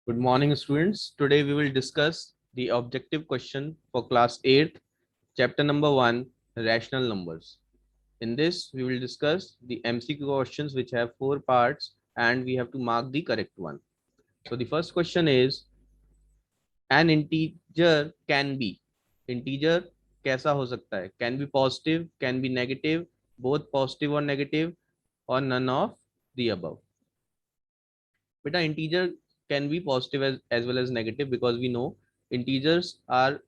Good morning, students. Today we will discuss the objective question for class 8th, chapter number 1, rational numbers. In this, we will discuss the MCQ questions which have 4 parts and we have to mark the correct one. So the first question is, an integer can be. Integer कैसा हो सकता है? Can be positive, can be negative, both positive or negative, or none of the above. But an integer can be positive as well as negative because we know integers are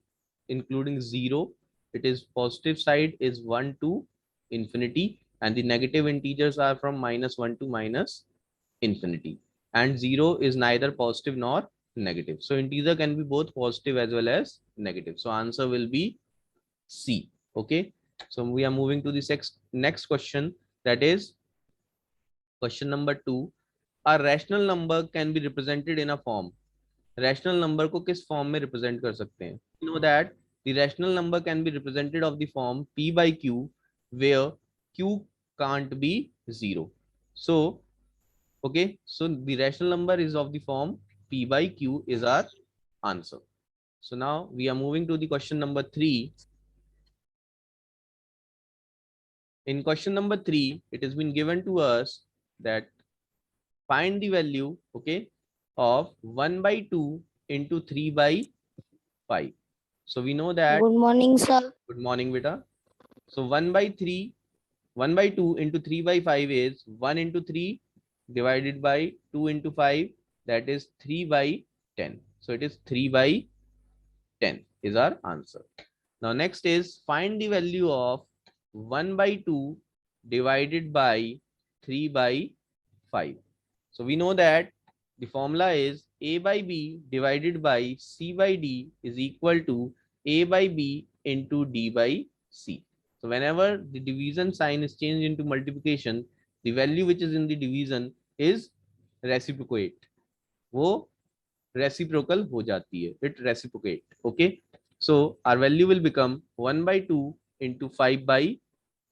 including 0. It is positive side is 1 to infinity and the negative integers are from -1 to -infinity, and 0 is neither positive nor negative. So integer can be both positive as well as negative. So answer will be C. Okay. So we are moving to the next question, that is question number 2. A rational number can be represented in a form. Rational number को किस form में represent कर सकते हैं? Know that the rational number can be represented of the form p by q where q can't be 0. So okay, so the rational number is of the form p by q is our answer. So now we are moving to the question number 3. In question number 3 it has been given to us that find the value, okay, of 1 by 2 into 3 by 5. So we know that. Good morning, sir. Good morning, beta. So 1 by 3, 1 by 2 into 3 by 5 is 1 into 3 divided by 2 into 5, that is 3 by 10. So it is 3 by 10 is our answer. Now next is find the value of 1 by 2 divided by 3 by 5. So we know that the formula is a by b divided by c by d is equal to a by b into d by c. So whenever the division sign is changed into multiplication, the value which is in the division is reciprocate. वो reciprocal हो जाती है. It reciprocate. Okay. So our value will become 1 by 2 into 5 by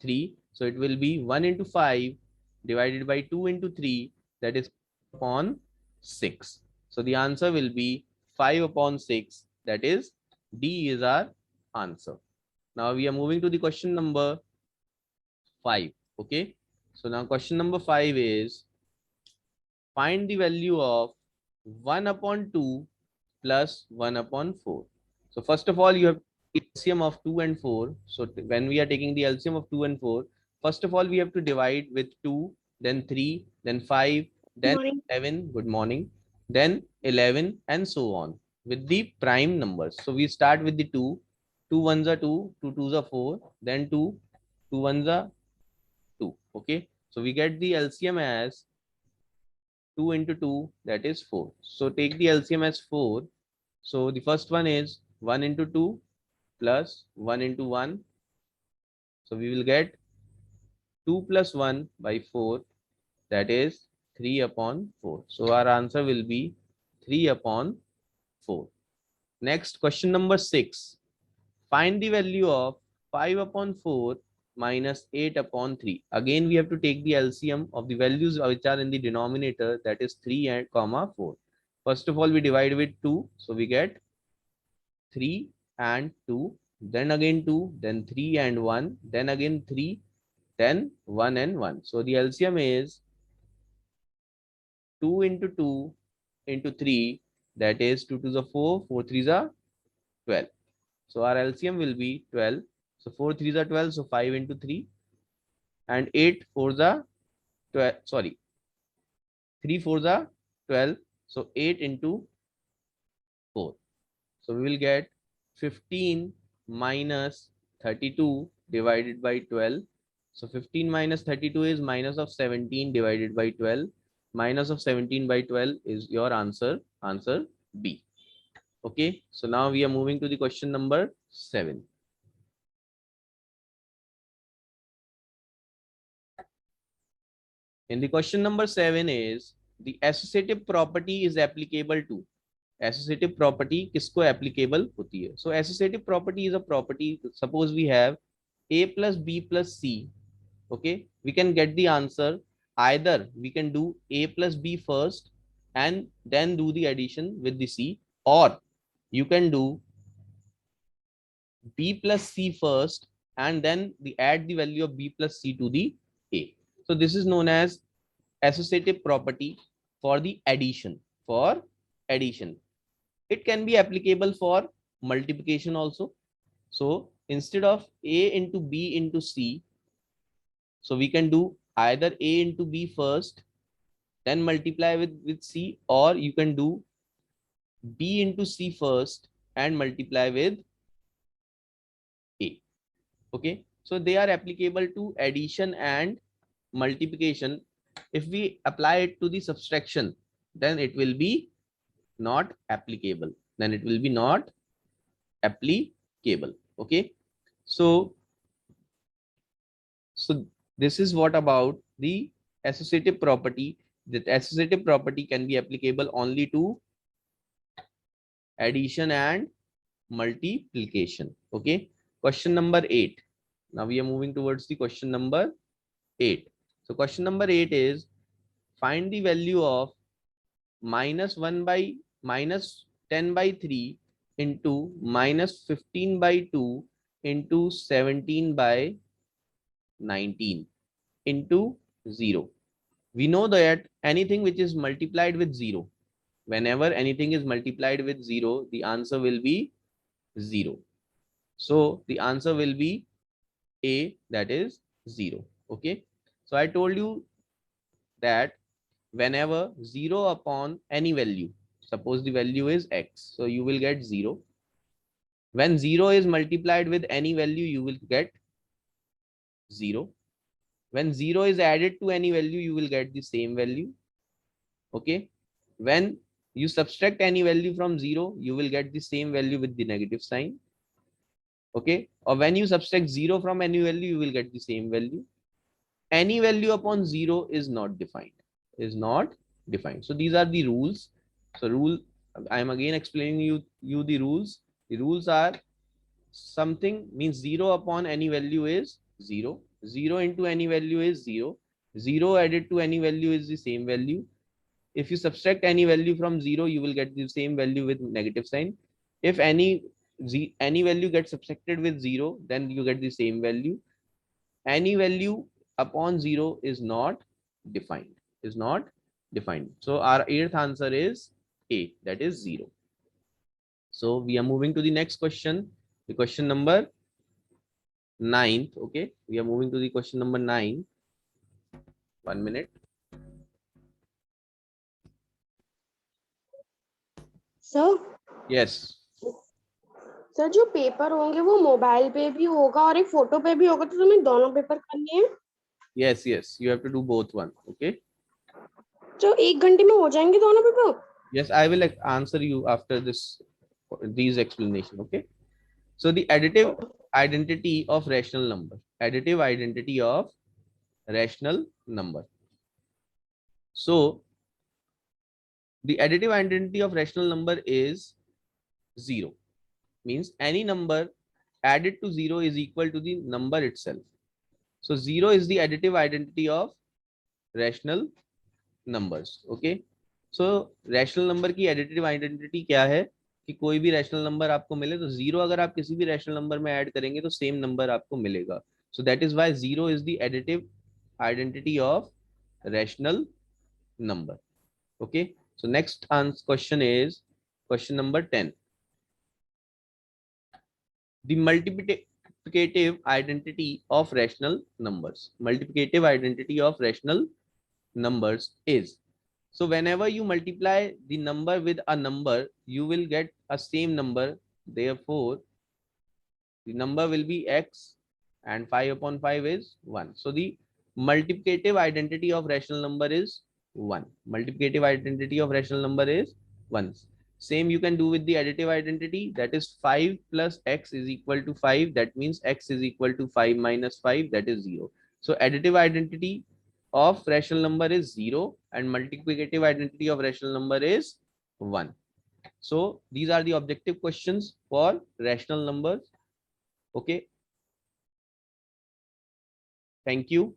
3. So it will be 1 into 5 divided by 2 into 3, that is upon 6. So the answer will be 5 upon 6, that is D is our answer. Now we are moving to the question number 5. Okay. So now question number 5 is find the value of 1 upon 2 plus 1 upon 4. So first of all, you have the LCM of 2 and 4. So when we are taking the LCM of 2 and 4, first of all, we have to divide with 2, then 3, then 5, then 7, good morning, then 11, and so on with the prime numbers. So we start with the 2, 2 ones are 2, 2 twos are 4, then 2, 2 ones are 2. Okay. So we get the LCM as 2 into 2, that is 4. So take the LCM as 4. So the first one is 1 into 2 plus 1 into 1. So we will get 2 plus 1 by 4, that is 3 upon 4. So our answer will be 3 upon 4. Next, question number 6. Find the value of 5 upon 4 minus 8 upon 3. Again, we have to take the LCM of the values which are in the denominator, that is 3 and comma 4. First of all, we divide with 2. So we get 3 and 2, then again 2, then 3 and 1, then again 3, then 1 and 1. So the LCM is 2 into 2 into 3, that is 2 to the 4, 4 3s are 12. So our LCM will be 12. So 4 3s are 12, so 5 into 3, and 8 4s are 12, sorry, 3 4s are 12, so 8 into 4. So we will get 15 minus 32 divided by 12. So 15 minus 32 is minus of 17 divided by 12. Minus of 17 by 12 is your answer, answer B. Okay, so now we are moving to the question number 7. In the question number 7 is the associative property is applicable to. Associative property किसको applicable होती है? So associative property is a property. Suppose we have a plus b plus c. Okay, we can get the answer either we can do a plus b first and then do the addition with the C, or you can do B plus C first and then add the value of B plus C to the A. So this is known as associative property for the addition. For addition, it can be applicable for multiplication also. So instead of A into B into C, so we can do either A into B first, then multiply with C, or you can do B into C first and multiply with A. Okay, so they are applicable to addition and multiplication. If we apply it to the subtraction, then it will be not applicable. Then it will be not applicable. Okay, so this is what about the associative property. That associative property can be applicable only to addition and multiplication. Okay, question number 8. Now we are moving towards the question number 8. So question number 8 is, find the value of minus 10 by 3 into minus 15 by 2 into 17 by 19 into 0. We know that anything which is multiplied with 0, whenever anything is multiplied with 0, the answer will be 0. So the answer will be A, that is 0. Okay, so I told you that whenever 0 upon any value, suppose the value is x, so you will get 0. When 0 is multiplied with any value, you will get 0. When 0 is added to any value, you will get the same value. Okay, when you subtract any value from 0, you will get the same value with the negative sign. Okay, or when you subtract 0 from any value, you will get the same value. Any value upon 0 is not defined. So these are the rules. So rule, I am again explaining you the rules. The rules are, something means 0 upon any value is 0. 0 into any value is 0. 0 added to any value is the same value. If you subtract any value from 0, you will get the same value with negative sign. If any value gets subtracted with 0, then you get the same value. Any value upon 0 is not defined. So our 8th answer is A, that is 0. So we are moving to the next question, the question number 9th. Okay, we are moving to the question number 9. 1 minute. Sir Yes. Sir जो paper होंगे वो mobile पे भी होगा और एक photo पे भी होगा, तो तुम्हें दोनों पेपर करने हैं? Yes, you have to do both one. Okay, तो 1 घंटे में हो जाएंगे दोनों paper? yes, I will answer you after these explanation. Okay, so the additive identity of rational number. Additive identity of rational number. So the additive identity of rational number is 0. Means any number added to 0 is equal to the number itself. So 0 is the additive identity of rational numbers. Okay, so rational number की additive identity क्या है कि कोई भी rational number आपको मिले तो 0 अगर आप किसी भी rational number में add करेंगे तो same number आपको मिलेगा. So that is why 0 is the additive identity of rational number. Okay, so next question is question number 10. The multiplicative identity of rational numbers. Multiplicative identity of rational numbers is, so whenever you multiply the number with a number, you will get a same number. Therefore, the number will be x and 5 upon 5 is 1. So the multiplicative identity of rational number is 1. Multiplicative identity of rational number is 1. Same you can do with the additive identity, that is 5 plus x is equal to 5. That means x is equal to 5 minus 5, that is 0. So additive identity of rational number is 0 and multiplicative identity of rational number is 1. So these are the objective questions for rational numbers. Okay. Thank you.